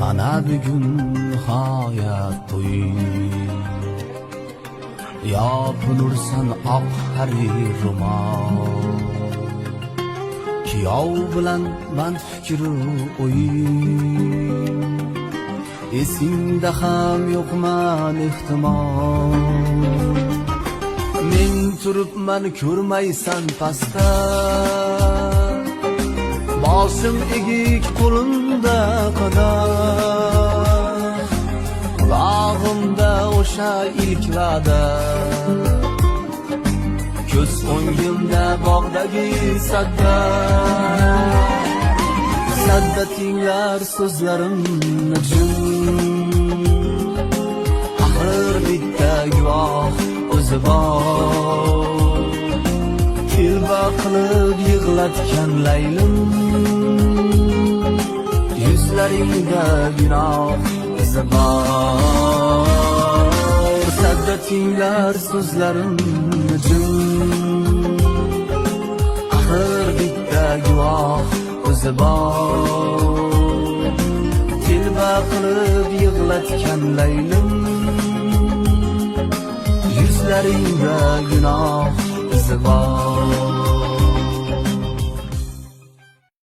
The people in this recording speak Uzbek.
Mana bugun hayat to'y yopinursan oq harir ro'mol kuyov bilan man fikru o'yin esingda ham yo'qman ehtimol men turibman ko'rmaysan pastda boshim egik qo'limda qadar qulog'imda o'sha ilk va'da ko'z o'ngimda bog'dagi sadda tinglar so'zlarimni jim axir bitta guvoh o'zi bor tilba qilib yig'latgan laylim yuzlaringda gunoh izi bor sadda tinglar so'zlarimni jim axir bitta guvoh o'zi bor tilba qilib yig'latgan laylim yuzlaringda gunoh izi bor